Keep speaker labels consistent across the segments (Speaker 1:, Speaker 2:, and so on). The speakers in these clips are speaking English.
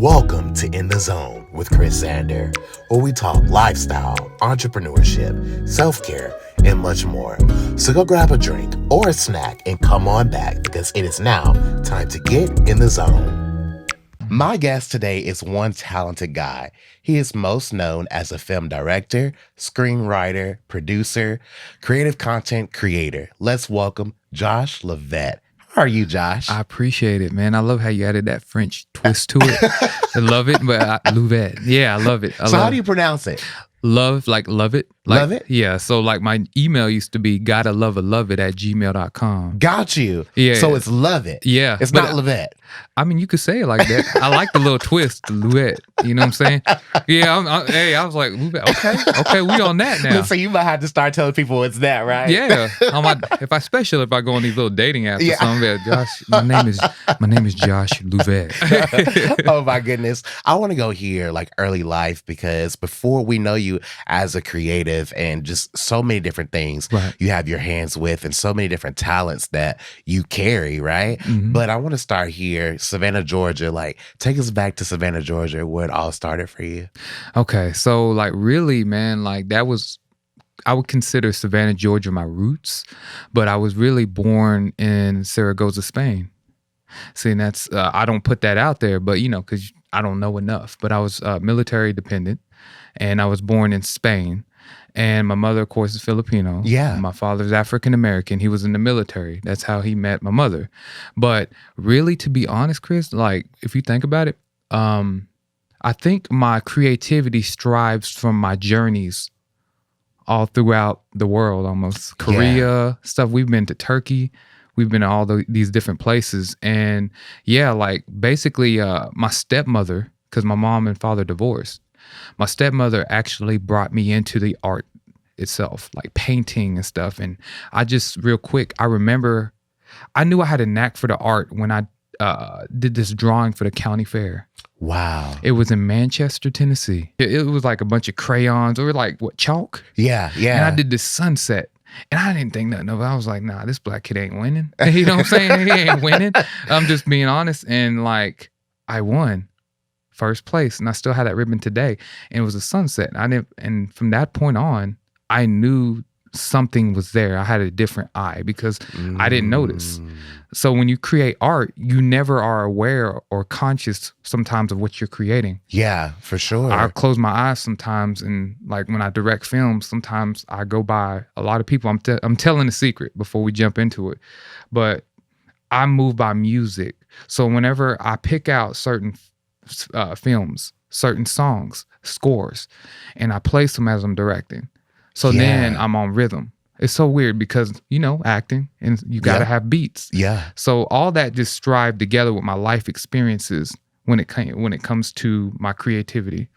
Speaker 1: Welcome to In the Zone with Chris Zander, where we talk lifestyle, entrepreneurship, self-care, and much more. So go grab a drink or a snack and come on back because it is now time to get in the zone. My guest today is one talented guy. He is most known as a film director, screenwriter, producer, creative content creator. Let's welcome Josh Lovett. How are you, Josh?
Speaker 2: I appreciate it, man. I love how you added that French twist to it. I love it, but Lovett. Yeah, I love it.
Speaker 1: So how do you pronounce it?
Speaker 2: Love, like love it. Like,
Speaker 1: Love it?
Speaker 2: Yeah. So like my email used to be gotta love it@gmail.com.
Speaker 1: Got you.
Speaker 2: Yeah.
Speaker 1: So it's Love It.
Speaker 2: Yeah.
Speaker 1: It's
Speaker 2: but
Speaker 1: not Lovett.
Speaker 2: I mean, you could say it like that. I like the little twist, the Lovett. You know what I'm saying? Yeah. I was like, Lovett. Okay, we on that now.
Speaker 1: So you might have to start telling people it's that, right?
Speaker 2: Yeah. If I go on these little dating apps or something, Josh, my name is Josh Lovett.
Speaker 1: Oh my goodness. I want to go here like early life because before we know you as a creative and just so many different things you have your hands with and so many different talents that you carry, right? Mm-hmm. But I want to start here, Savannah, Georgia. Like, take us back to Savannah, Georgia, where it all started for you.
Speaker 2: Okay. So like really, man, like I would consider Savannah, Georgia my roots, but I was really born in Zaragoza, Spain. See, and that's, I don't put that out there, but because I don't know enough, but I was military dependent and I was born in Spain. And my mother, of course, is Filipino.
Speaker 1: Yeah.
Speaker 2: My father's African-American. He was in the military. That's how he met my mother. But really, to be honest, Chris, like if you think about it, I think my creativity strives from my journeys all throughout the world, almost. Korea, stuff. We've been to Turkey. We've been to all these different places. And yeah, like basically my stepmother, because my mom and father divorced, my stepmother actually brought me into the art itself, like painting and stuff. And I just, real quick, I remember I knew I had a knack for the art when I did this drawing for the county fair.
Speaker 1: Wow.
Speaker 2: It was in Manchester, Tennessee. It was like a bunch of crayons or like, chalk?
Speaker 1: Yeah.
Speaker 2: And I did this sunset. And I didn't think nothing of it. I was like, nah, this black kid ain't winning. You know what I'm saying? He ain't winning. I'm just being honest. And like, I won first place. And I still had that ribbon today. And it was a sunset. And from that point on, I knew something was there. I had a different eye because I didn't notice. So when you create art, you never are aware or conscious sometimes of what you're creating.
Speaker 1: Yeah, for sure.
Speaker 2: I close my eyes sometimes, and like when I direct films, sometimes I go by a lot of people. I'm telling a secret before we jump into it, but I move by music. So whenever I pick out certain films, certain songs, scores, and I place them as I'm directing, so then I'm on rhythm. It's so weird because, acting and you got to have beats.
Speaker 1: Yeah.
Speaker 2: So all that just strive together with my life experiences when it comes to my creativity.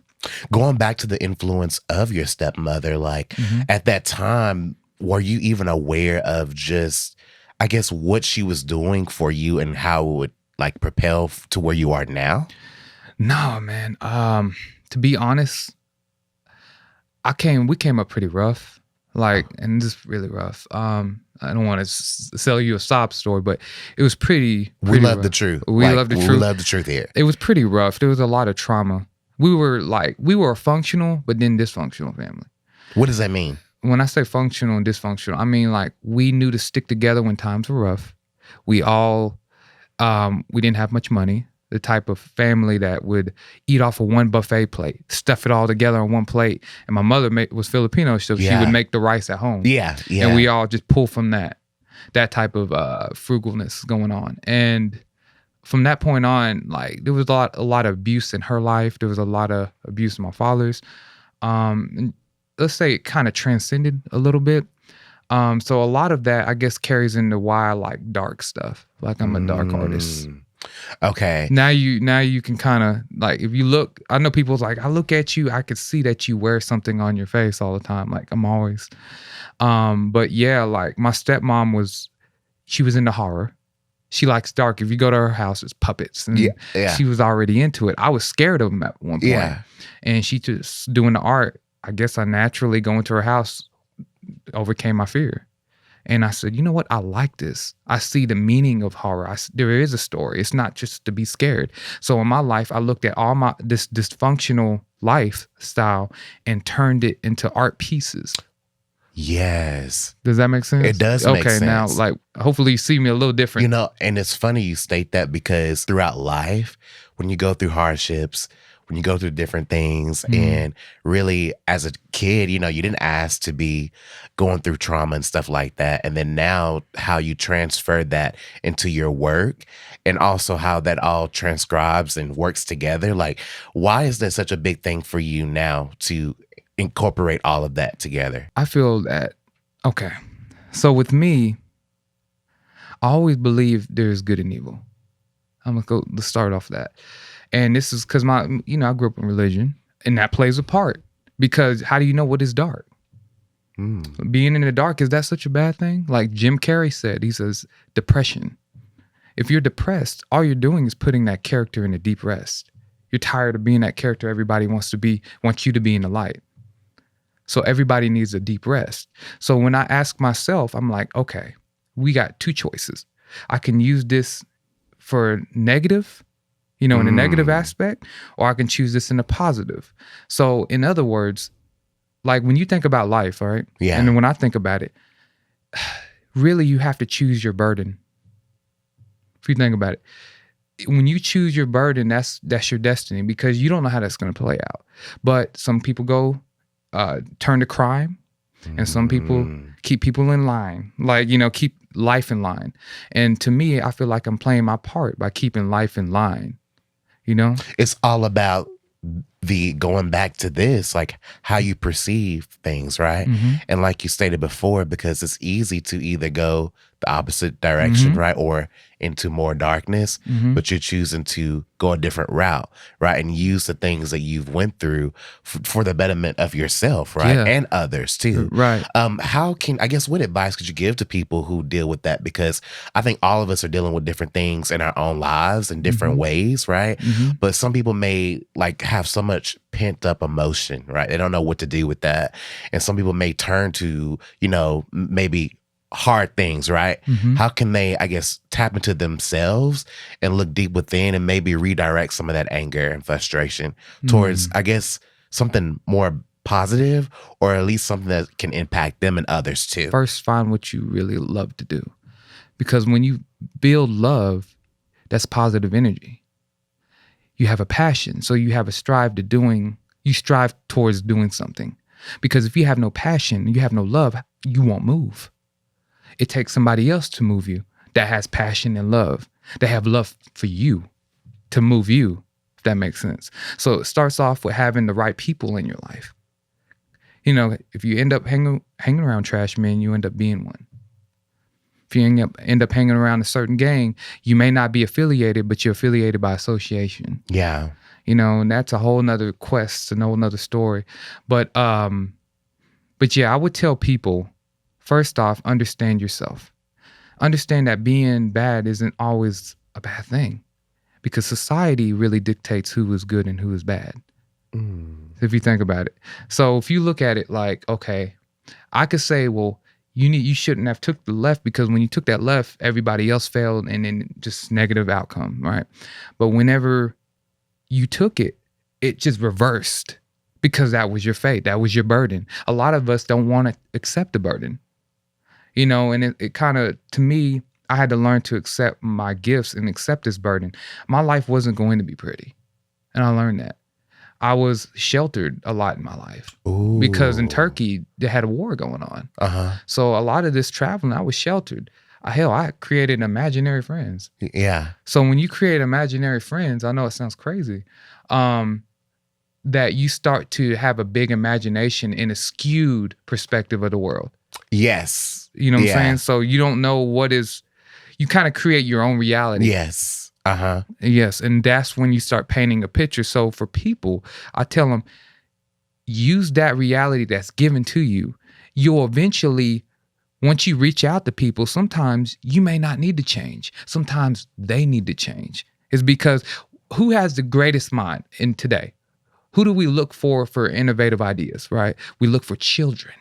Speaker 1: Going back to the influence of your stepmother, like at that time, were you even aware of just, I guess, what she was doing for you and how it would like propel to where you are now?
Speaker 2: No, man. To be honest, we came up pretty rough. And just really rough. I don't want to sell you a sob story, but it was pretty
Speaker 1: we love
Speaker 2: rough.
Speaker 1: The truth.
Speaker 2: We love the truth.
Speaker 1: We love the truth here.
Speaker 2: It was pretty rough. There was a lot of trauma. We were a functional, but then dysfunctional family.
Speaker 1: What does that mean?
Speaker 2: When I say functional and dysfunctional, I mean like we knew to stick together when times were rough. We all, we didn't have much money. The type of family that would eat off of one buffet plate, stuff it all together on one plate. And my mother was Filipino, so she would make the rice at home.
Speaker 1: Yeah.
Speaker 2: And we all just pull from that type of frugalness going on. And from that point on, like there was a lot of abuse in her life. There was a lot of abuse in my father's. And let's say it kind of transcended a little bit. So a lot of that, I guess, carries into why I like dark stuff. Like I'm a dark artist.
Speaker 1: Okay.
Speaker 2: Now you can kind of like, if you look, I know people's like, I look at you, I could see that you wear something on your face all the time. Like I'm always, but yeah, like my stepmom she was into horror. She likes dark. If you go to her house, it's puppets. And she was already into it. I was scared of them at one point.
Speaker 1: Yeah.
Speaker 2: And she just doing the art. I guess I naturally go into her house, overcame my fear. And I said, you know what? I like this. I see the meaning of horror. There is a story. It's not just to be scared. So in my life, I looked at all this dysfunctional lifestyle and turned it into art pieces.
Speaker 1: Yes.
Speaker 2: Does that make sense?
Speaker 1: It does make sense.
Speaker 2: Okay, now, like, hopefully you see me a little different.
Speaker 1: You know, and it's funny you state that, because throughout life, when you go through hardships, when you go through different things, and really as a kid, you know, you didn't ask to be going through trauma and stuff like that. And then now how you transfer that into your work, and also how that all transcribes and works together. Like, why is that such a big thing for you now to incorporate all of that together?
Speaker 2: I feel that, okay. So with me, I always believe there's good and evil. Let's start off that. And this is because I grew up in religion, and that plays a part, because how do you know what is dark? Being in the dark, is that such a bad thing? Like Jim Carrey said, he says, depression. If you're depressed, all you're doing is putting that character in a deep rest. You're tired of being that character everybody wants you to be in the light. So everybody needs a deep rest. So when I ask myself, I'm like, okay, we got two choices. I can use this for negative, in a negative aspect, or I can choose this in a positive. So in other words, like when you think about life, all right?
Speaker 1: Yeah.
Speaker 2: And then when I think about it, really you have to choose your burden. If you think about it, when you choose your burden, that's your destiny, because you don't know how that's going to play out. But some people go turn to crime, and some people keep people in line, like, keep life in line. And to me, I feel like I'm playing my part by keeping life in line.
Speaker 1: It's all about the going back to this, like how you perceive things, right? And like you stated before, because it's easy to either go the opposite direction, right? Or into more darkness, but you're choosing to go a different route, right? And use the things that you've went through for the betterment of yourself, right?
Speaker 2: Yeah.
Speaker 1: And others too.
Speaker 2: Right.
Speaker 1: What advice could you give to people who deal with that? Because I think all of us are dealing with different things in our own lives in different ways, right? But some people may have so much pent up emotion, right? They don't know what to do with that. And some people may turn to, maybe hard things, right? How can they, tap into themselves and look deep within and maybe redirect some of that anger and frustration towards, something more positive, or at least something that can impact them and others too?
Speaker 2: First, find what you really love to do. Because when you build love, that's positive energy. You have a passion, so you have a strive towards doing something. Because if you have no passion, you have no love, you won't move. It takes somebody else to move you that has passion and love, that have love for you to move you, if that makes sense. So it starts off with having the right people in your life. If you end up hanging around trash men, you end up being one. If you end up hanging around a certain gang, you may not be affiliated, but you're affiliated by association.
Speaker 1: Yeah.
Speaker 2: And that's a whole nother quest, a whole nother story. But yeah, I would tell people, first off, understand yourself. Understand that being bad isn't always a bad thing, because society really dictates who is good and who is bad. If you think about it. So if you look at it like, okay, I could say, well, you shouldn't have took the left, because when you took that left, everybody else failed, and then just negative outcome, right? But whenever you took it, it just reversed, because that was your fate. That was your burden. A lot of us don't want to accept the burden, and it kind of, to me, I had to learn to accept my gifts and accept this burden. My life wasn't going to be pretty, and I learned that. I was sheltered a lot in my life.
Speaker 1: Ooh.
Speaker 2: Because in Turkey, they had a war going on. So a lot of this traveling, I was sheltered. I created imaginary friends.
Speaker 1: Yeah.
Speaker 2: So when you create imaginary friends, I know it sounds crazy, that you start to have a big imagination and a skewed perspective of the world.
Speaker 1: Yes.
Speaker 2: You know what I'm saying? So you don't know you kind of create your own reality.
Speaker 1: Yes.
Speaker 2: Yes, and that's when you start painting a picture. So for people, I tell them, use that reality that's given to you. You'll eventually, once you reach out to people, sometimes you may not need to change. Sometimes they need to change. It's because who has the greatest mind in today? Who do we look for innovative ideas, right? We look for children,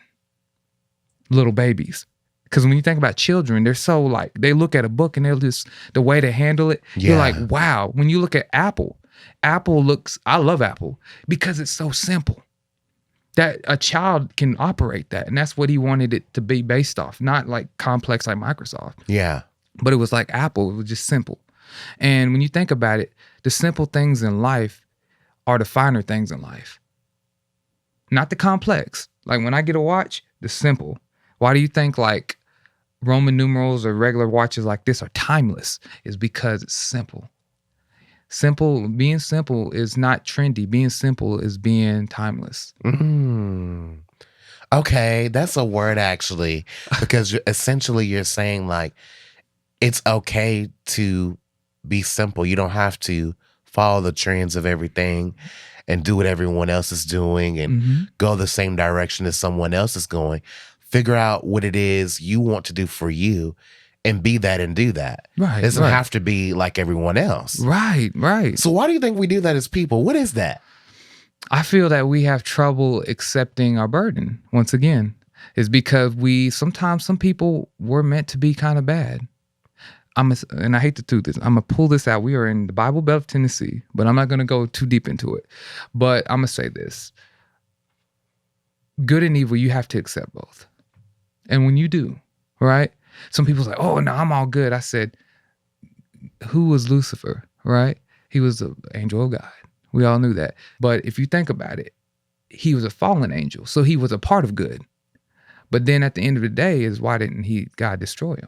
Speaker 2: little babies. Because when you think about children, they're so like, they look at a book and they'll just, the way they handle it, you're like, wow. When you look at Apple looks, I love Apple because it's so simple that a child can operate that. And that's what he wanted it to be based off, not like complex like Microsoft.
Speaker 1: Yeah.
Speaker 2: But it was like Apple, it was just simple. And when you think about it, the simple things in life are the finer things in life, not the complex. Like when I get a watch, the simple. Why do you think like Roman numerals or regular watches like this are timeless? Is because it's simple. Being simple is not trendy. Being simple is being timeless.
Speaker 1: Okay, that's a word actually, because essentially you're saying like it's okay to be simple. You don't have to follow the trends of everything and do what everyone else is doing and go the same direction as someone else is going. Figure out what it is you want to do for you and be that and do that.
Speaker 2: Right.
Speaker 1: It doesn't have to be like everyone else.
Speaker 2: Right.
Speaker 1: So why do you think we do that as people? What is that?
Speaker 2: I feel that we have trouble accepting our burden. Once again, is because sometimes some people were meant to be kind of bad. And I hate to do this. I'm going to pull this out. We are in the Bible Belt of Tennessee, but I'm not going to go too deep into it. But I'm going to say this. Good and evil, you have to accept both. And when you do, right? Some people say, oh, no, I'm all good. I said, who was Lucifer, right? He was an angel of God. We all knew that. But if you think about it, he was a fallen angel. So he was a part of good. But then at the end of the day is why didn't God destroy him?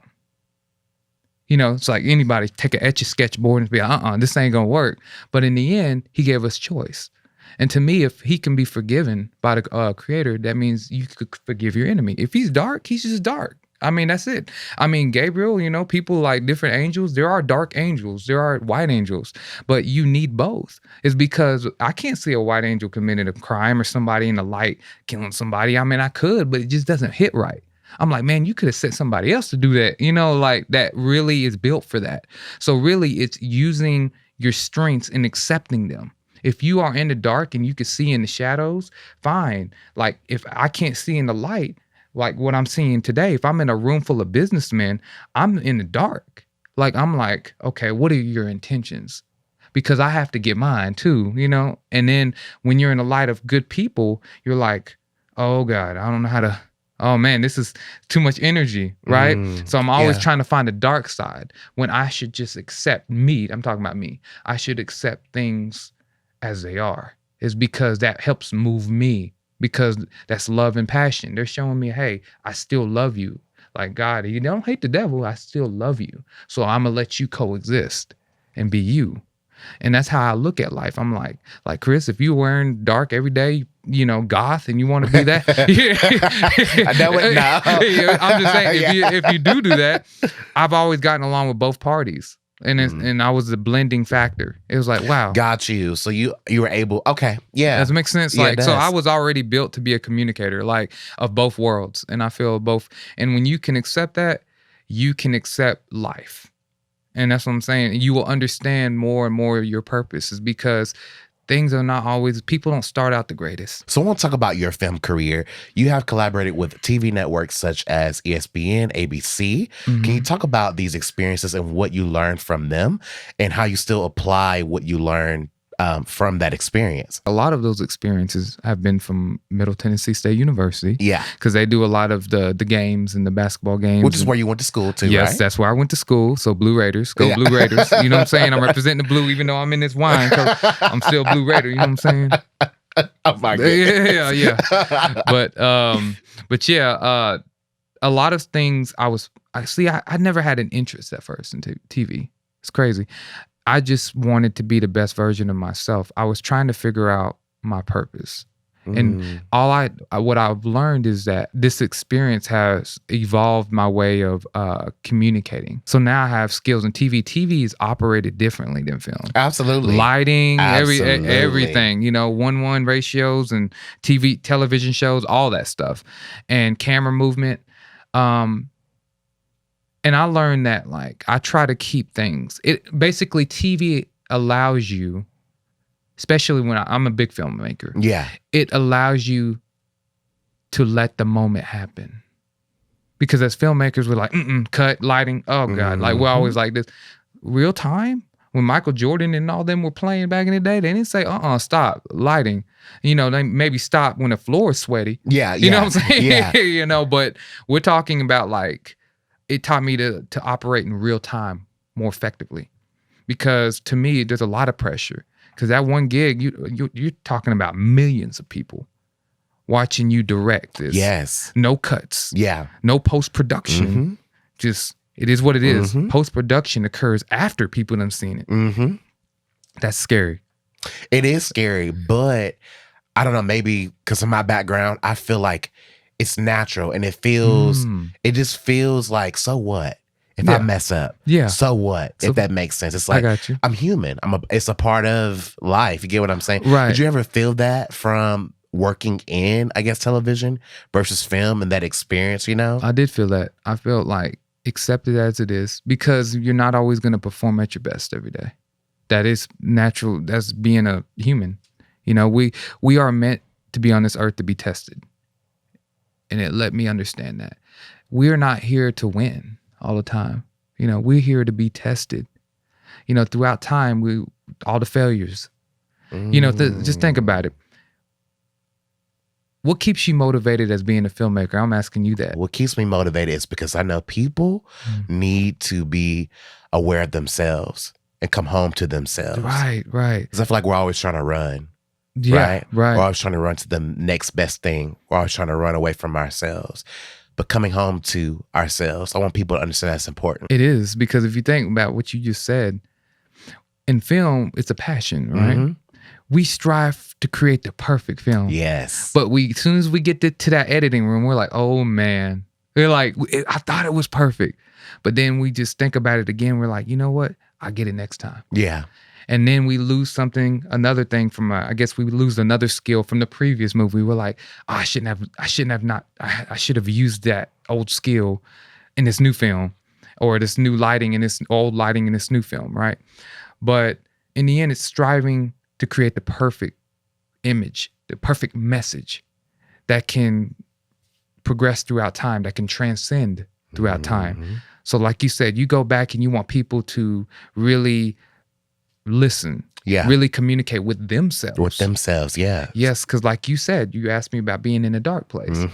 Speaker 2: You know, it's like anybody take an Etch-a-Sketch board and be like, this ain't gonna work. But in the end, he gave us choice. And to me, if he can be forgiven by the creator, that means you could forgive your enemy. If he's dark, he's just dark. I mean, that's it. I mean, Gabriel, you know, people like different angels. There are dark angels. There are white angels. But you need both. It's because I can't see a white angel committing a crime or somebody in the light killing somebody. I mean, I could, but it just doesn't hit right. I'm like, man, you could have set somebody else to do that. You know, like that really is built for that. So really it's using your strengths and accepting them. If you are in the dark and you can see in the shadows, fine. Like if I can't see in the light, like what I'm seeing today, if I'm in a room full of businessmen, I'm in the dark. Like, I'm like, okay, what are your intentions? Because I have to get mine too, you know? And then when you're in the light of good people, you're like, oh God, I don't know how to, oh man, this is too much energy, right? So I'm always trying to find the dark side when I should just accept me. I'm talking about me. I should accept things as they are. It's because that helps move me, because that's love and passion. They're showing me, hey, I still love you. Like God, you don't hate the devil. I still love you. So I'm going to let you coexist and be you. And that's how I look at life. I'm like Chris, if you're wearing dark every day, you know, goth, and you want to be that.
Speaker 1: I know it now.
Speaker 2: I'm just saying, if you do that, I've always gotten along with both parties. And I was the blending factor. It was like, wow.
Speaker 1: Got you. So you were able, okay. Yeah.
Speaker 2: Does it make sense? Like, so I was already built to be a communicator, like of both worlds. And I feel both. And when you can accept that, you can accept life. And that's what I'm saying. You will understand more and more your purpose, is because things are not always, people don't start out the greatest.
Speaker 1: So I want to talk about your film career. You have collaborated with TV networks such as ESPN, ABC. Can you talk about these experiences and what you learned from them and how you still apply what you learned from that experience?
Speaker 2: A lot of those experiences have been from Middle Tennessee State University.
Speaker 1: Yeah.
Speaker 2: Because they do a lot of the games and the basketball games.
Speaker 1: Which is where you went to school too,
Speaker 2: yes,
Speaker 1: right?
Speaker 2: That's where I went to school. So Blue Raiders. Go Blue Raiders. You know what I'm saying? I'm representing the blue even though I'm in this wine. I'm still Blue Raider. You know what I'm saying?
Speaker 1: Oh my goodness.
Speaker 2: Yeah. But yeah, a lot of things I never had an interest at first in TV. It's crazy. I just wanted to be the best version of myself. I was trying to figure out my purpose. And what I've learned is that this experience has evolved my way of communicating. So now I have skills in TV. TV is operated differently than film.
Speaker 1: Absolutely.
Speaker 2: Lighting, everything, you know, 1:1 ratios and television shows, all that stuff. And camera movement. And I learned that, like, I try to keep things. Basically, TV allows you, especially when I'm a big filmmaker. Yeah. It allows you to let the moment happen. Because as filmmakers, we're like, cut, lighting. Oh God. Like we're always like this. Real time? When Michael Jordan and all them were playing back in the day, they didn't say, stop, lighting. They maybe stop when the floor is sweaty.
Speaker 1: Yeah.
Speaker 2: You know what I'm saying?
Speaker 1: Yeah.
Speaker 2: But we're talking about like, it taught me to operate in real time more effectively. Because to me, there's a lot of pressure. Because that one gig, you're talking about millions of people watching you direct this.
Speaker 1: Yes.
Speaker 2: No cuts.
Speaker 1: Yeah.
Speaker 2: No post-production. Just, it is what it is. Post-production occurs after people have seen it. That's scary.
Speaker 1: It is scary, but I don't know, maybe because of my background, I feel like it's natural and it just feels like, so what? If I mess up, so what? If that makes sense. It's like,
Speaker 2: I got you.
Speaker 1: I'm human. It's a part of life. You get what I'm saying?
Speaker 2: Right.
Speaker 1: Did you ever feel that from working in, I guess, television versus film and that experience,
Speaker 2: I did feel that. I felt like accept it as it is because you're not always going to perform at your best every day. That is natural. That's being a human. We are meant to be on this earth to be tested. And it let me understand that. We're not here to win all the time. We're here to be tested. Throughout time, all the failures. Just think about it. What keeps you motivated as being a filmmaker? I'm asking you that.
Speaker 1: What keeps me motivated is because I know people need to be aware of themselves and come home to themselves.
Speaker 2: Right.
Speaker 1: Because I feel like we're always trying to run.
Speaker 2: Yeah, right.
Speaker 1: We're always trying to run to the next best thing. We're always trying to run away from ourselves. But coming home to ourselves, I want people to understand that's important.
Speaker 2: It is, because if you think about what you just said, in film, it's a passion, right? We strive to create the perfect film.
Speaker 1: Yes.
Speaker 2: But as soon as we get to that editing room, we're like, oh man. We're like, I thought it was perfect. But then we just think about it again. We're like, you know what? I'll get it next time.
Speaker 1: Yeah.
Speaker 2: And then we lose another thing from, I guess we lose another skill from the previous movie. We're like, I should have used that old skill in this new film, or this new lighting in this old lighting in this new film, right? But in the end, it's striving to create the perfect image, the perfect message that can progress throughout time, that can transcend throughout time. So like you said, you go back and you want people to really listen, really communicate with themselves.
Speaker 1: Yeah.
Speaker 2: Yes, because like you said, you asked me about being in a dark place.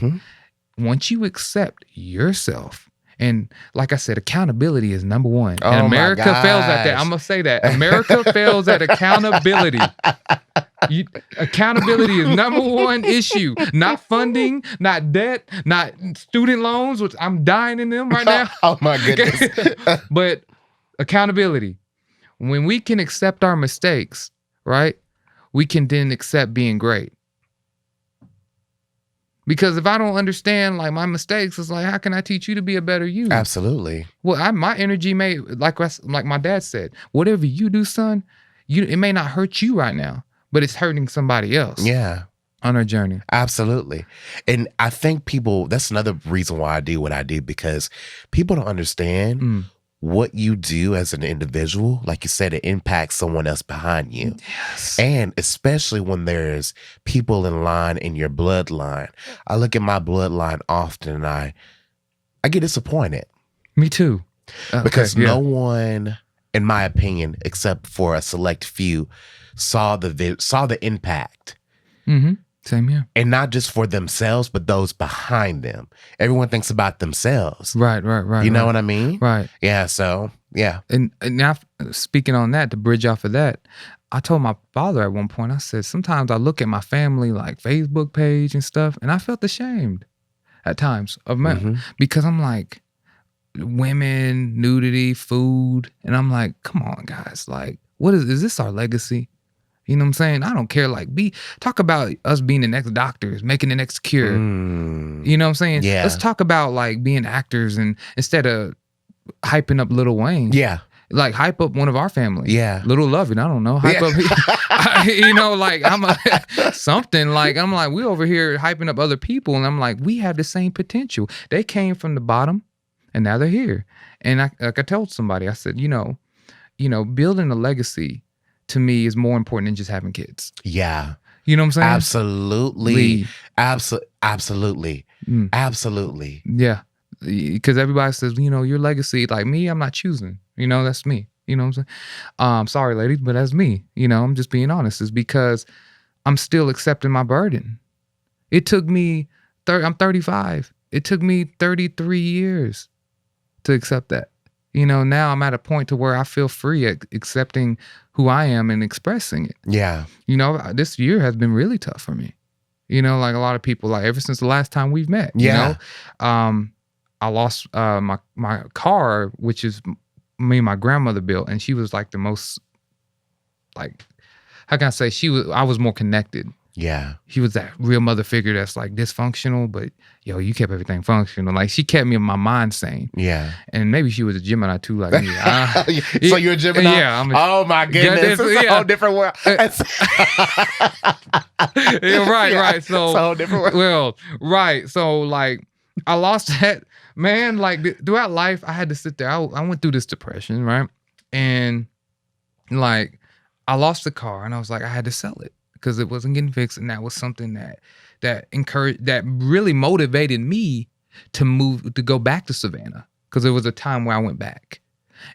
Speaker 2: Once you accept yourself, and like I said, accountability is number one. And America fails at that. I'm going to say that. America fails at accountability. Accountability is number one issue. Not funding, not debt, not student loans, which I'm dying in them right now.
Speaker 1: Oh my goodness.
Speaker 2: But accountability. When we can accept our mistakes, right, we can then accept being great. Because if I don't understand like my mistakes, it's like, how can I teach you to be a better you?
Speaker 1: Absolutely.
Speaker 2: Well, my energy may, like my dad said, whatever you do, son, it may not hurt you right now, but it's hurting somebody else.
Speaker 1: Yeah.
Speaker 2: On our journey.
Speaker 1: Absolutely. And I think that's another reason why I do what I do, because people don't understand what you do as an individual. Like you said, it impacts someone else behind you.
Speaker 2: Yes.
Speaker 1: And especially when there's people in line in your bloodline. I look at my bloodline often and I get disappointed.
Speaker 2: Me too.
Speaker 1: Because no one, in my opinion, except for a select few, saw the impact.
Speaker 2: Same here.
Speaker 1: And not just for themselves, but those behind them. Everyone thinks about themselves.
Speaker 2: Right.
Speaker 1: You know what I mean?
Speaker 2: Right.
Speaker 1: Yeah, so, yeah.
Speaker 2: And now, speaking on that, to bridge off of that, I told my father at one point, I said, sometimes I look at my family, like Facebook page and stuff, and I felt ashamed at times of men. Because I'm like, women, nudity, food. And I'm like, come on, guys. Like, is this our legacy? You know what I'm saying? I don't care. Like, talk about us being the next doctors, making the next cure. You know what I'm saying?
Speaker 1: Yeah.
Speaker 2: Let's talk about like being actors, and instead of hyping up Lil Wayne.
Speaker 1: Yeah.
Speaker 2: Like hype up one of our family.
Speaker 1: Yeah.
Speaker 2: Little Lovett, I don't know. Hype up, you know, like something like, I'm like, we over here hyping up other people. And I'm like, we have the same potential. They came from the bottom and now they're here. And I told somebody, I said, you know, building a legacy to me is more important than just having kids.
Speaker 1: Yeah.
Speaker 2: You know what I'm saying?
Speaker 1: Absolutely. Absolutely.
Speaker 2: Yeah. because everybody says, your legacy, like me, I'm not choosing. That's me. You know what I'm saying? Sorry, ladies, but that's me. I'm just being honest. Is because I'm still accepting my burden. It took me, I'm 35. It took me 33 years to accept that. Now I'm at a point to where I feel free at accepting who I am and expressing it.
Speaker 1: Yeah.
Speaker 2: This year has been really tough for me. Like a lot of people, like ever since the last time we've met,
Speaker 1: Yeah.
Speaker 2: I lost my car, which is me and my grandmother built, and she was like the most, like, how can I say, I was more connected.
Speaker 1: Yeah.
Speaker 2: She was that real mother figure that's like dysfunctional, but you kept everything functional. Like she kept me in my mind sane.
Speaker 1: Yeah.
Speaker 2: And maybe she was a Gemini too, like me.
Speaker 1: So you're a Gemini?
Speaker 2: Yeah.
Speaker 1: Oh my goodness. It's a whole different world.
Speaker 2: Right. So
Speaker 1: it's a whole different world.
Speaker 2: Well, right. So like I lost that, man. Like throughout life, I had to sit there. I went through this depression, right? And like I lost the car and I was like, I had to sell it because it wasn't getting fixed. And that was something that encouraged, that really motivated me to go back to Savannah, because there was a time where I went back.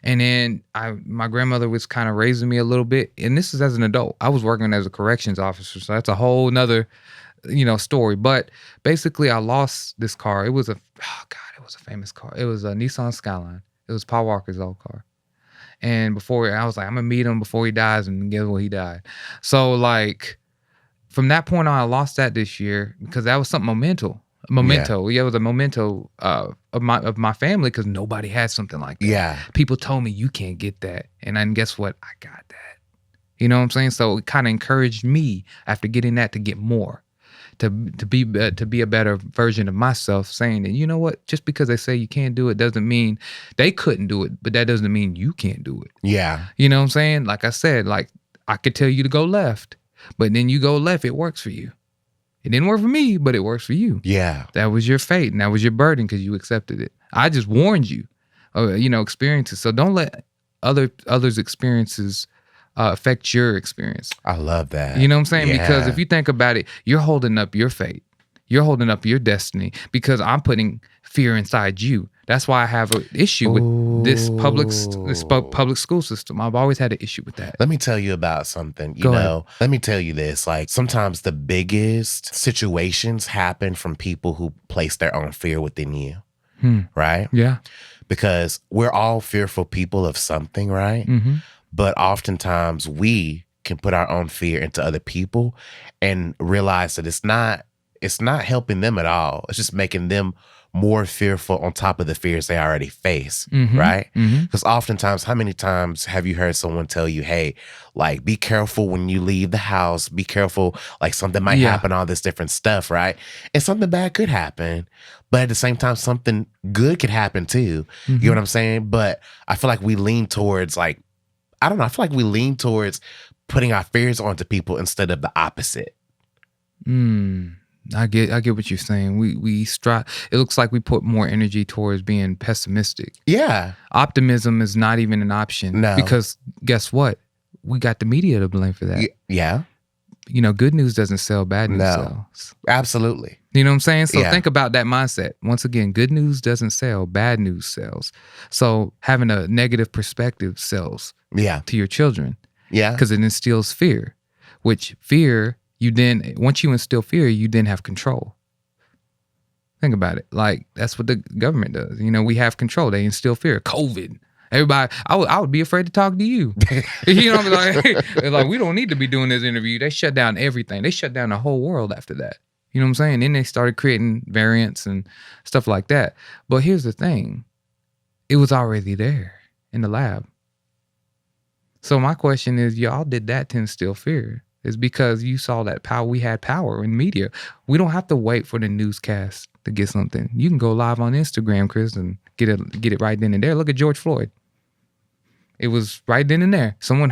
Speaker 2: And then my grandmother was kind of raising me a little bit. And this is as an adult. I was working as a corrections officer. So that's a whole nother, story. But basically I lost this car. It was a famous car. It was a Nissan Skyline. It was Paul Walker's old car. And before, I was like, I'm gonna meet him before he dies, and guess what? He died. So like from that point on, I lost that this year because that was something memento. Yeah, it was a memento of my family, because nobody had something like that.
Speaker 1: Yeah.
Speaker 2: People told me you can't get that, and then guess what? I got that. You know what I'm saying? So it kind of encouraged me after getting that to get more, to be a better version of myself, saying that, you know what, just because they say you can't do it doesn't mean they couldn't do it, but that doesn't mean you can't do it.
Speaker 1: Yeah.
Speaker 2: You know what I'm saying? Like I said, like I could tell you to go left, but then you go left, it works for you. It didn't work for me, but it works for you.
Speaker 1: Yeah.
Speaker 2: That was your fate, and that was your burden because you accepted it. I just warned you of, experiences. So don't let others' experiences affect your experience.
Speaker 1: I love that.
Speaker 2: You know what I'm saying?
Speaker 1: Yeah.
Speaker 2: Because if you think about it, you're holding up your fate. You're holding up your destiny, because I'm putting fear inside you. That's why I have an issue with this public school system. I've always had an issue with that.
Speaker 1: Let me tell you about something.
Speaker 2: Go ahead.
Speaker 1: Let me tell you this. Like sometimes the biggest situations happen from people who place their own fear within you. Right?
Speaker 2: Yeah.
Speaker 1: Because we're all fearful people of something, right?
Speaker 2: Mm-hmm.
Speaker 1: But oftentimes we can put our own fear into other people and realize that it's not helping them at all. It's just making them more fearful on top of the fears they already face, right? Because oftentimes, how many times have you heard someone tell you, hey, like, be careful when you leave the house, be careful, like something might happen, all this different stuff, right? And something bad could happen, but at the same time, something good could happen too. You know what I'm saying? But I feel like we lean towards I feel like we lean towards putting our fears onto people instead of the opposite.
Speaker 2: I get what you're saying. We strive. It looks like we put more energy towards being pessimistic.
Speaker 1: Yeah.
Speaker 2: Optimism is not even an option.
Speaker 1: No.
Speaker 2: Because guess what? We got the media to blame for that.
Speaker 1: Yeah.
Speaker 2: Good news doesn't sell, bad news sells.
Speaker 1: Absolutely.
Speaker 2: You know what I'm saying? So
Speaker 1: Yeah.
Speaker 2: think about that mindset. Once again, good news doesn't sell, bad news sells. So having a negative perspective sells to your children.
Speaker 1: Yeah.
Speaker 2: Because it instills fear, which fear, once you instill fear, you then have control. Think about it. Like, that's what the government does. We have control. They instill fear. COVID. Everybody, I would be afraid to talk to you. Like, we don't need to be doing this interview. They shut down everything. They shut down the whole world after that. You know what I'm saying? Then they started creating variants and stuff like that. But here's the thing. It was already there in the lab. So my question is, y'all did that to instill fear. It's because you saw that power. We had power in media. We don't have to wait for the newscast to get something. You can go live on Instagram, Chris, and get it right then and there. Look at George Floyd. It was right then and there. Someone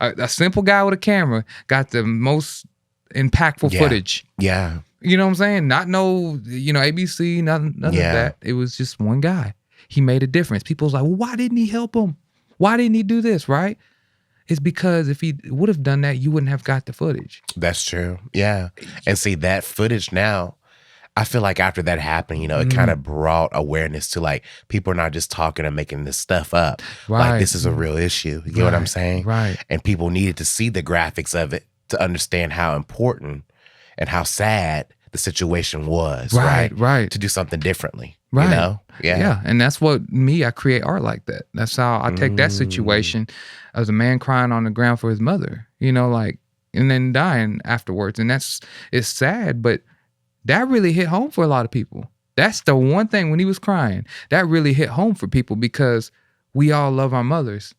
Speaker 2: a simple guy with a camera got the most impactful footage.
Speaker 1: Yeah.
Speaker 2: You know what I'm saying? Not ABC, none of that. It was just one guy. He made a difference. People was like, well, why didn't he help him? Why didn't he do this, right? It's because if he would have done that, you wouldn't have got the footage.
Speaker 1: That's true. Yeah. And see, that footage now, I feel like after that happened, you know, it kind of brought awareness to like people are not just talking and making this stuff up.
Speaker 2: Right.
Speaker 1: Like this is a real issue. You get what I'm saying?
Speaker 2: Right.
Speaker 1: And people needed to see the graphics of it to understand how important and how sad the situation was.
Speaker 2: Right.
Speaker 1: To do something differently.
Speaker 2: Right.
Speaker 1: You know?
Speaker 2: Yeah. And that's what I create art like that. That's how I take that situation as a man crying on the ground for his mother, you know, like, and then dying afterwards. And it's sad, but that really hit home for a lot of people. That's the one thing when he was crying, that really hit home for people because we all love our mothers,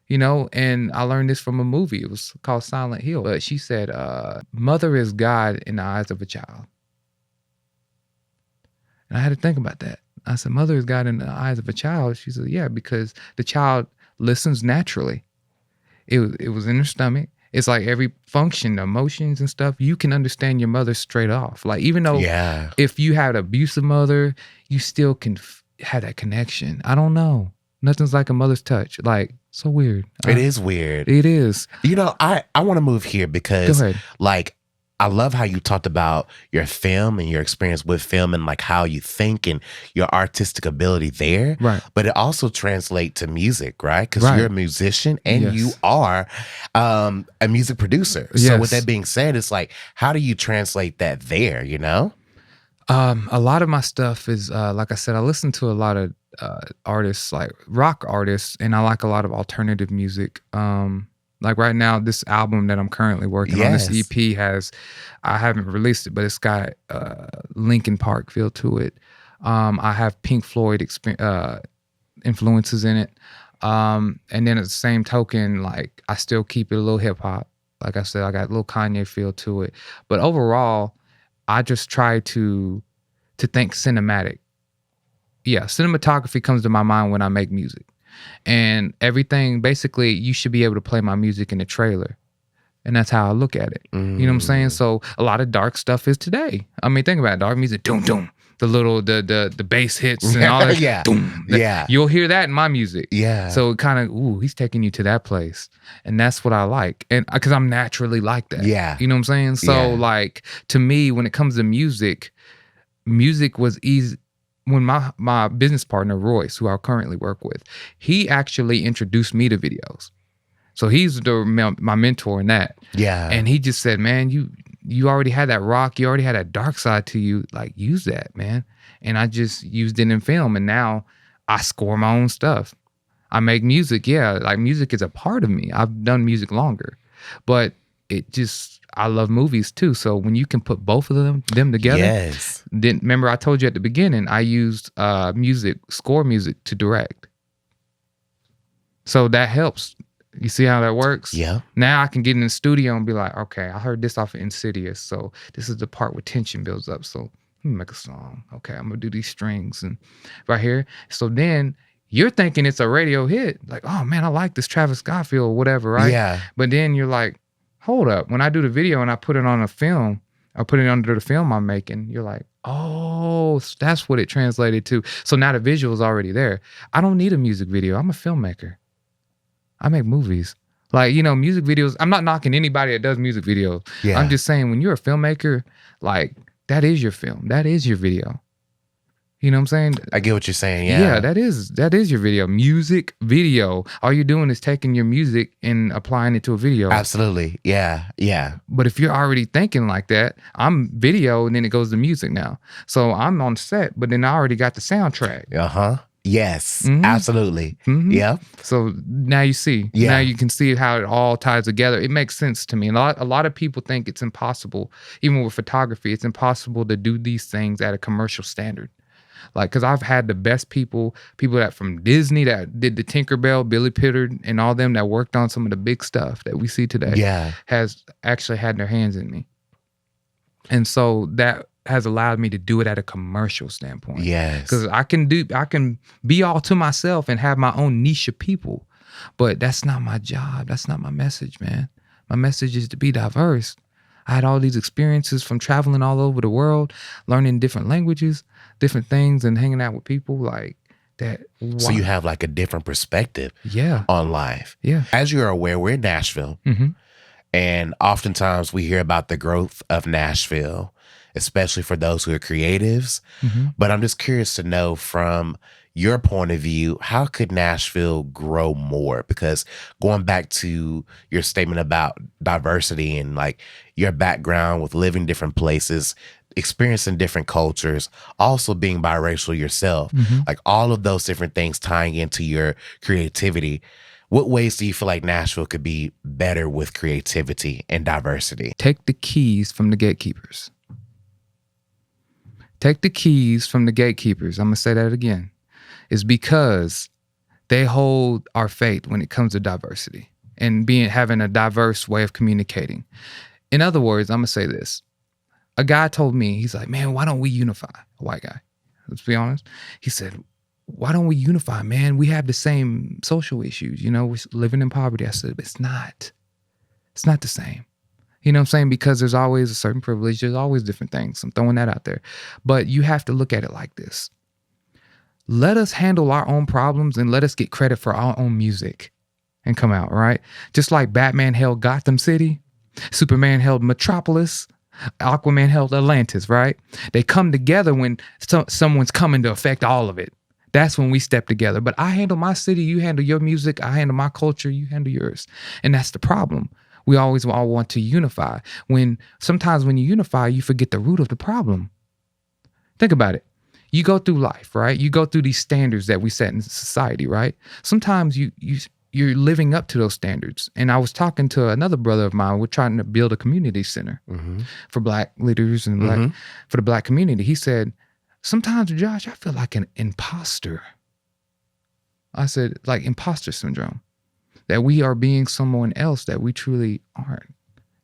Speaker 2: you know? And I learned this from a movie. It was called Silent Hill. But she said, mother is God in the eyes of a child. And I had to think about that. I said, mother is God in the eyes of a child. She said, yeah, because the child listens naturally. It was in her stomach. It's like every function, emotions and stuff, you can understand your mother straight off. Like even though if you had an abusive mother, you still can have that connection. I don't know. Nothing's like a mother's touch. Like, so weird.
Speaker 1: It is weird.
Speaker 2: It is.
Speaker 1: You know, I want to move here because
Speaker 2: Go ahead.
Speaker 1: like, I love how you talked about your film and your experience with film and like how you think and your artistic ability there.
Speaker 2: Right.
Speaker 1: But it also translates to music, right? Because you're a musician and you are a music producer. So with that being said, it's like, how do you translate that there, you know?
Speaker 2: A lot of my stuff is, like I said, I listen to a lot of artists, like rock artists, and I like a lot of alternative music. Like right now, this album that I'm currently working on, this EP I haven't released it, but it's got Linkin Park feel to it. I have Pink Floyd influences in it. And then at the same token, like I still keep it a little hip hop. Like I said, I got a little Kanye feel to it. But overall, I just try to think cinematic. Yeah, cinematography comes to my mind when I make music. And everything, basically, you should be able to play my music in the trailer. And that's how I look at it. You know what I'm saying? So a lot of dark stuff is today. I mean, think about it. Dark music, doom, doom. The little, the bass hits and all that. Doom. You'll hear that in my music. Yeah. So it kind of, he's taking you to that place. And that's what I like. And because I'm naturally like that. Yeah. You know what I'm saying? So like, to me, when it comes to music was easy. When my business partner, Royce, who I currently work with, he actually introduced me to videos. So he's my mentor in that. Yeah. And he just said, man, you already had that rock. You already had that dark side to you. Like, use that, man. And I just used it in film. And now I score my own stuff. I make music. Yeah, like music is a part of me. I've done music longer. But I love movies too. So when you can put both of them together, then remember I told you at the beginning, I used score music to direct. So that helps. You see how that works? Yeah. Now I can get in the studio and be like, okay, I heard this off of Insidious. So this is the part where tension builds up. So let me make a song. Okay, I'm gonna do these strings and right here. So then you're thinking it's a radio hit. Like, oh man, I like this Travis Scott feel or whatever, right? Yeah. But then you're like, hold up. When I do the video and I put it on a film, I put it under the film I'm making, you're like, oh, that's what it translated to. So now the visual is already there. I don't need a music video. I'm a filmmaker. I make movies. Like, you know, music videos, I'm not knocking anybody that does music videos. Yeah. I'm just saying when you're a filmmaker, like that is your film. That is your video. You know what I'm saying?
Speaker 1: I get what you're saying, yeah.
Speaker 2: Yeah, that is your video. Music video. All you're doing is taking your music and applying it to a video.
Speaker 1: Absolutely. Yeah.
Speaker 2: But if you're already thinking like that, I'm video and then it goes to music now. So I'm on set, but then I already got the soundtrack.
Speaker 1: Uh-huh. Yes, absolutely. Yeah.
Speaker 2: So now you see. Yeah. Now you can see how it all ties together. It makes sense to me. And a lot of people think it's impossible, even with photography, it's impossible to do these things at a commercial standard. Like, because I've had the best people that from Disney that did the Tinkerbell, Billy Pittard, and all them that worked on some of the big stuff that we see today has actually had their hands in me. And so that has allowed me to do it at a commercial standpoint. Yes. Because I can be all to myself and have my own niche of people. But that's not my job. That's not my message, man. My message is to be diverse. I had all these experiences from traveling all over the world, learning different languages, different things, and hanging out with people like that. Wow.
Speaker 1: So you have like a different perspective on life.
Speaker 2: Yeah.
Speaker 1: As you're aware, we're in Nashville. And oftentimes we hear about the growth of Nashville especially for those who are creatives.
Speaker 2: Mhm.
Speaker 1: But I'm just curious to know from your point of view, how could Nashville grow more? Because going back to your statement about diversity and like your background with living different places, experiencing different cultures, also being biracial yourself,
Speaker 2: Mhm.
Speaker 1: like all of those different things tying into your creativity. What ways do you feel like Nashville could be better with creativity and diversity?
Speaker 2: Take the keys from the gatekeepers. Take the keys from the gatekeepers. I'm going to say that again. It's because they hold our fate when it comes to diversity and having a diverse way of communicating. In other words, I'm going to say this. A guy told me, he's like, man, why don't we unify? A white guy. Let's be honest. He said, why don't we unify, man? We have the same social issues. You know, we're living in poverty. I said, it's not. It's not the same. You know what I'm saying? Because there's always a certain privilege. There's always different things. I'm throwing that out there. But you have to look at it like this. Let us handle our own problems and let us get credit for our own music and come out, right? Just like Batman held Gotham City, Superman held Metropolis, Aquaman held Atlantis, right? They come together when someone's coming to affect all of it. That's when we step together. But I handle my city, you handle your music, I handle my culture, you handle yours. And that's the problem. We always all want to unify. Sometimes when you unify, you forget the root of the problem. Think about it. You go through life, right? You go through these standards that we set in society, right? Sometimes you're living up to those standards. And I was talking to another brother of mine. We're trying to build a community center for Black leaders and for the Black community. He said, sometimes, Josh, I feel like an imposter. I said, like imposter syndrome, that we are being someone else that we truly aren't.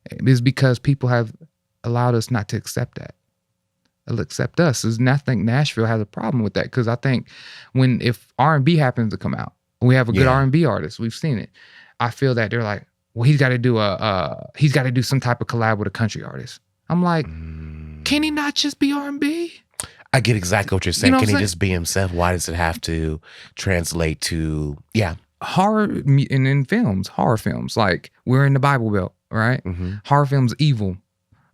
Speaker 2: It's because people have allowed us not to accept that. They'll accept us. And I think Nashville has a problem with that, because I think if R&B happens to come out, we have a good R&B artist. We've seen it. I feel that they're like, well, he's got to do some type of collab with a country artist. I'm like, can he not just be R&B?
Speaker 1: I get exactly what you're saying.
Speaker 2: You know what
Speaker 1: Can
Speaker 2: I'm
Speaker 1: he just be himself? Why does it have to translate to
Speaker 2: horror? And in films, horror films, like we're in the Bible Belt, right? Horror films, evil.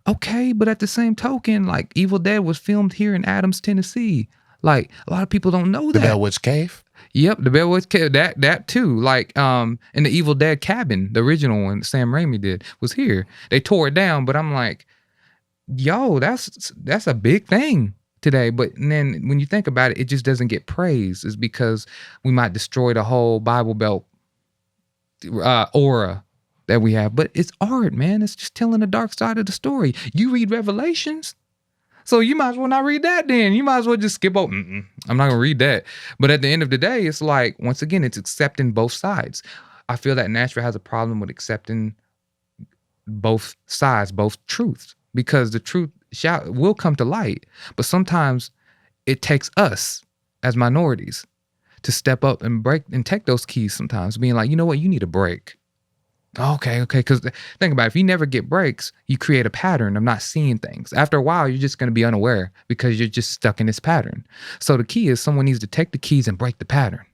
Speaker 2: Okay, but at the same token, like Evil Dead was filmed here in Adams, Tennessee. Like a lot of people don't know that.
Speaker 1: The Bell Witch Cave?
Speaker 2: Yep, the Bell Witch Cave. That too. Like in the Evil Dead cabin, the original one Sam Raimi did, was here. They tore it down, but I'm like, yo, that's a big thing today. But then when you think about it, it just doesn't get praised. It's because we might destroy the whole Bible Belt aura that we have. But it's art, man. It's just telling the dark side of the story. You read Revelations, so you might as well not read that then. You might as well just skip over. I'm not going to read that. But at the end of the day, it's like, once again, it's accepting both sides. I feel that Nashville has a problem with accepting both sides, both truths, because the truth will come to light. But sometimes it takes us as minorities to step up and break and take those keys sometimes, being like, you know what, you need a break. Okay. Because think about it. If you never get breaks, you create a pattern of not seeing things. After a while, you're just going to be unaware because you're just stuck in this pattern. So the key is someone needs to take the keys and break the pattern.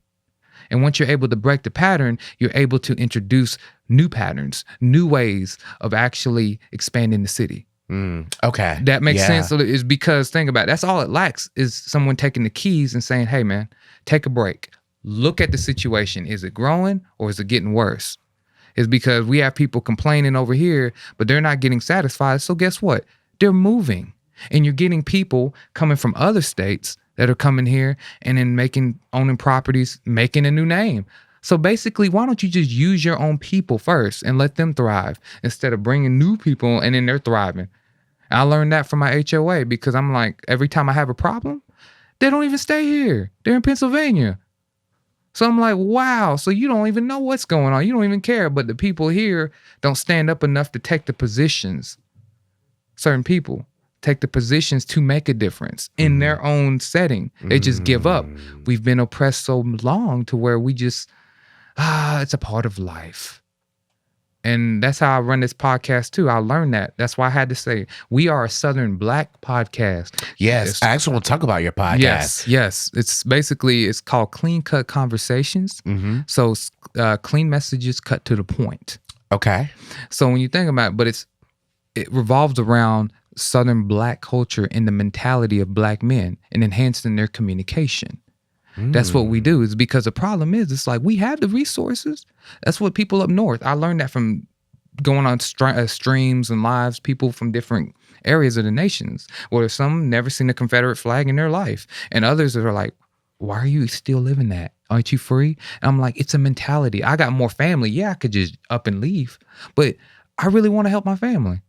Speaker 2: And once you're able to break the pattern, you're able to introduce new patterns, new ways of actually expanding the city.
Speaker 1: Okay.
Speaker 2: That makes sense. So it's because, think about it, that's all it lacks is someone taking the keys and saying, hey, man, take a break. Look at the situation. Is it growing or is it getting worse? Is because we have people complaining over here, but they're not getting satisfied. So guess what? They're moving. And you're getting people coming from other states that are coming here and then owning properties, making a new name. So basically, why don't you just use your own people first and let them thrive instead of bringing new people and then they're thriving? I learned that from my HOA, because I'm like, every time I have a problem, they don't even stay here. They're in Pennsylvania. So I'm like, wow, so you don't even know what's going on. You don't even care. But the people here don't stand up enough to take the positions. Certain people take the positions to make a difference in their own setting. They just give up. We've been oppressed so long to where we just, it's a part of life. And that's how I run this podcast too. I learned that. That's why I had to say, we are a Southern Black podcast.
Speaker 1: Yes. I actually want to talk about your podcast.
Speaker 2: Yes. It's called Clean Cut Conversations. So clean messages cut to the point.
Speaker 1: Okay.
Speaker 2: So when you think about it, but it revolves around Southern Black culture and the mentality of Black men and enhancing their communication. That's what we do. Is because the problem is, it's like we have the resources. That's what people up north. I learned that from going on streams and lives, people from different areas of the nations, where some never seen a Confederate flag in their life, and others are like, "Why are you still living that? Aren't you free?" And I'm like, it's a mentality. I got more family. Yeah, I could just up and leave, but I really want to help my family.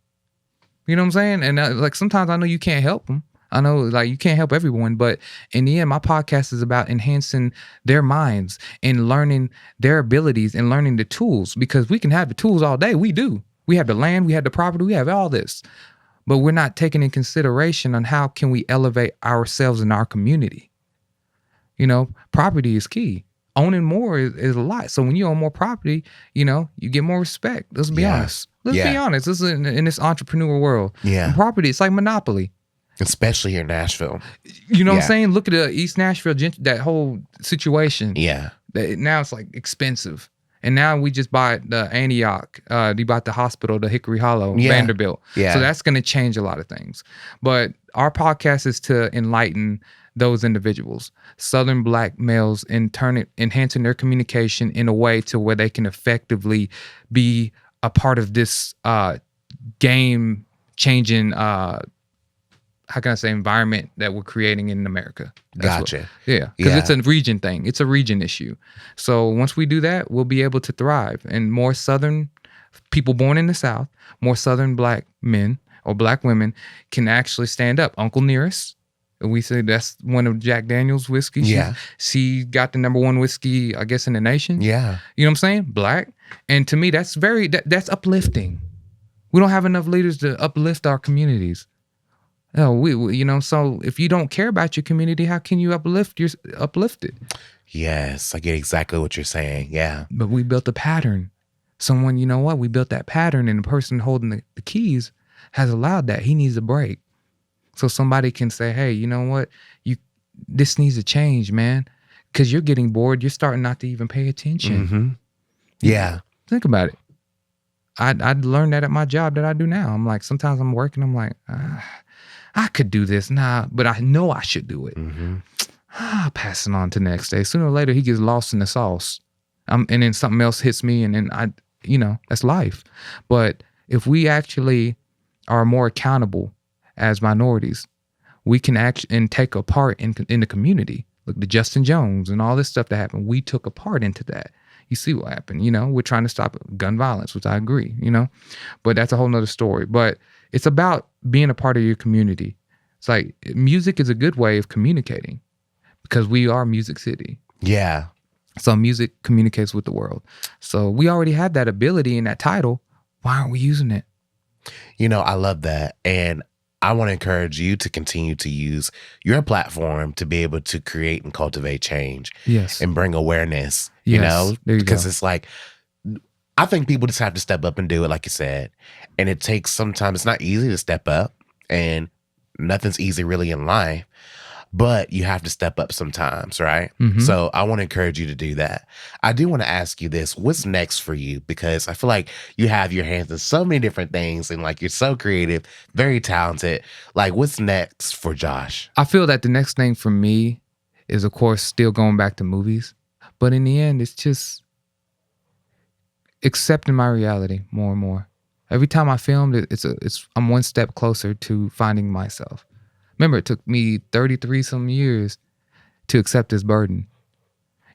Speaker 2: You know what I'm saying? And like sometimes I know you can't help them. I know like you can't help everyone, but in the end, my podcast is about enhancing their minds and learning their abilities and learning the tools, because we can have the tools all day. We do. We have the land, we have the property, we have all this, but we're not taking in consideration on how can we elevate ourselves in our community. You know, property is key. Owning more is a lot. So when you own more property, you know, you get more respect. Let's be honest. Let's be honest. This is in this entrepreneur world.
Speaker 1: Yeah.
Speaker 2: And property, it's like monopoly.
Speaker 1: Especially here in Nashville.
Speaker 2: You know what I'm saying? Look at the East Nashville, that whole situation.
Speaker 1: Yeah.
Speaker 2: Now it's like expensive. And now we just bought the Antioch. We bought the hospital, the Hickory Hollow, Vanderbilt.
Speaker 1: Yeah.
Speaker 2: So that's going to change a lot of things. But our podcast is to enlighten those individuals, Southern Black males, and enhancing their communication in a way to where they can effectively be a part of this game-changing how can I say, environment that we're creating in America.
Speaker 1: Gotcha.
Speaker 2: Because it's a region thing. It's a region issue. So once we do that, we'll be able to thrive. And more Southern people born in the South, more Southern Black men or Black women can actually stand up. Uncle Nearest, we say that's one of Jack Daniel's whiskey. She got the #1 whiskey, I guess, in the nation.
Speaker 1: Yeah.
Speaker 2: You know what I'm saying? Black. And to me, that's that's uplifting. We don't have enough leaders to uplift our communities. No, we you know, so if you don't care about your community, how can you uplift it?
Speaker 1: Yes, I get exactly what you're saying. Yeah.
Speaker 2: But we built a pattern. Someone, you know what? We built that pattern, and the person holding the keys has allowed that. He needs a break. So somebody can say, hey, you know what? This needs to change, man. Because you're getting bored. You're starting not to even pay attention.
Speaker 1: Mm-hmm. Yeah.
Speaker 2: Think about it. I learned that at my job that I do now. I'm like, sometimes I'm working, I'm like, I could do this, but I know I should do it.
Speaker 1: Mm-hmm.
Speaker 2: Pass it on to the next day. Sooner or later, he gets lost in the sauce. And then something else hits me, and then that's life. But if we actually are more accountable as minorities, we can and take a part in the community. Look, the Justin Jones and all this stuff that happened, we took a part into that. You see what happened, we're trying to stop gun violence, which I agree, but that's a whole nother story. But it's about being a part of your community. It's like music is a good way of communicating because we are Music City.
Speaker 1: Yeah.
Speaker 2: So music communicates with the world. So we already have that ability and that title. Why aren't we using it?
Speaker 1: I love that. And I want to encourage you to continue to use your platform to be able to create and cultivate change.
Speaker 2: Yes.
Speaker 1: And bring awareness,
Speaker 2: There you
Speaker 1: because
Speaker 2: go.
Speaker 1: it's like, I think people just have to step up and do it, like you said. And it takes sometimes, it's not easy to step up, and nothing's easy really in life, but you have to step up sometimes, right?
Speaker 2: Mm-hmm.
Speaker 1: So I want to encourage you to do that. I do want to ask you this. What's next for you? Because I feel like you have your hands in so many different things, and like you're so creative, very talented. Like, what's next for Josh?
Speaker 2: I feel that the next thing for me is, of course, still going back to movies. But in the end, it's just accepting my reality more and more. Every time I filmed it, I'm one step closer to finding myself. Remember, it took me 33 some years to accept this burden.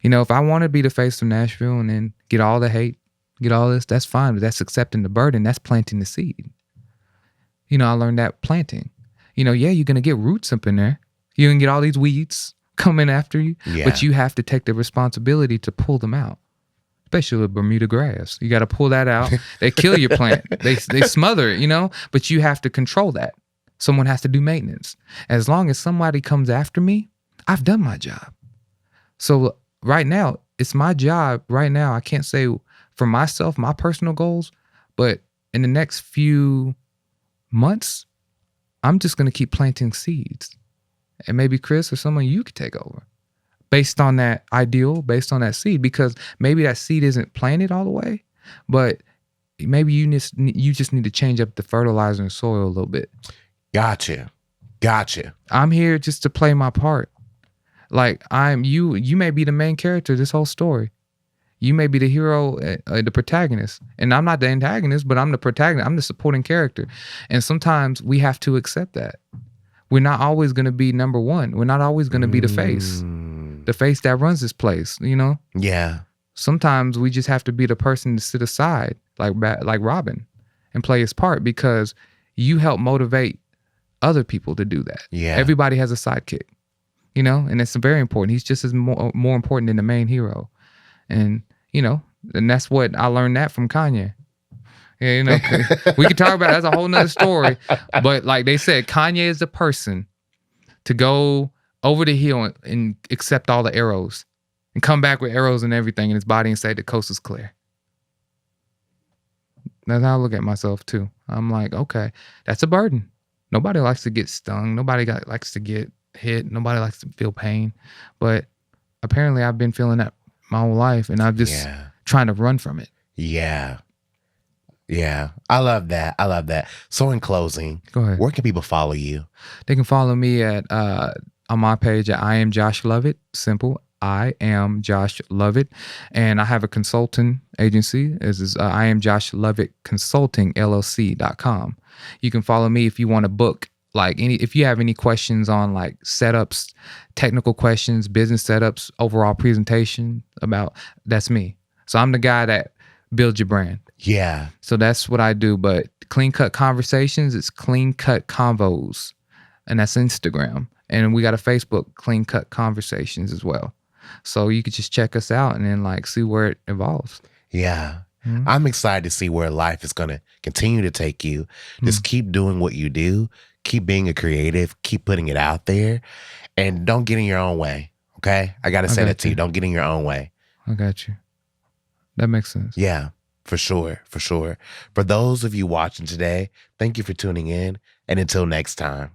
Speaker 2: If I want to be the face of Nashville and then get all the hate, get all this, that's fine. But that's accepting the burden. That's planting the seed. I learned that planting. You're going to get roots up in there. You're going to get all these weeds coming after you.
Speaker 1: Yeah.
Speaker 2: But you have to take the responsibility to pull them out. Especially with Bermuda grass. You got to pull that out. They kill your plant. They smother it, but you have to control that. Someone has to do maintenance. As long as somebody comes after me, I've done my job. So right now, it's my job right now. I can't say for myself, my personal goals, but in the next few months, I'm just going to keep planting seeds. And maybe Chris or someone, you could take over. Based on that ideal, based on that seed, because maybe that seed isn't planted all the way, but maybe you just need to change up the fertilizer and soil a little bit.
Speaker 1: Gotcha.
Speaker 2: I'm here just to play my part. Like you may be the main character of this whole story. You may be the hero, the protagonist. And I'm not the antagonist, but I'm the protagonist. I'm the supporting character. And sometimes we have to accept that. We're not always going to be number one. We're not always going to be the face that runs this place, you know?
Speaker 1: Yeah.
Speaker 2: Sometimes we just have to be the person to sit aside, like Robin, and play his part, because you help motivate other people to do that.
Speaker 1: Yeah.
Speaker 2: Everybody has a sidekick, you know? And it's very important. He's just as more important than the main hero. And, you know, and that's what I learned that from Kanye. Yeah, you know, we could talk about it. That's a whole nother story. But like they said, Kanye is the person to go over the hill and accept all the arrows and come back with arrows and everything in his body and say the coast is clear. That's how I look at myself too. I'm like, okay, that's a burden. Nobody likes to get stung. Nobody likes to get hit. Nobody likes to feel pain. But apparently I've been feeling that my whole life, and I'm just trying to run from it.
Speaker 1: Yeah. I love that. So in closing,
Speaker 2: go ahead.
Speaker 1: Where can people follow you?
Speaker 2: They can follow me at on my page at I am Josh Lovett. Simple. I am Josh Lovett. And I have a consulting agency. This is I am Josh Lovett Consulting LLC.com. You can follow me if you want to book if you have any questions on like setups, technical questions, business setups, overall presentation that's me. So I'm the guy that builds your brand.
Speaker 1: Yeah.
Speaker 2: So that's what I do. But Clean Cut Conversations, it's Clean Cut Convos, and that's Instagram. And we got a Facebook, Clean Cut Conversations as well. So you could just check us out and then see where it evolves.
Speaker 1: Yeah. Mm-hmm. I'm excited to see where life is going to continue to take you. Just keep doing what you do. Keep being a creative. Keep putting it out there. And don't get in your own way. Okay? I got to say that to you. Don't get in your own way.
Speaker 2: I got you. That makes sense.
Speaker 1: Yeah, for sure. For those of you watching today, thank you for tuning in. And until next time.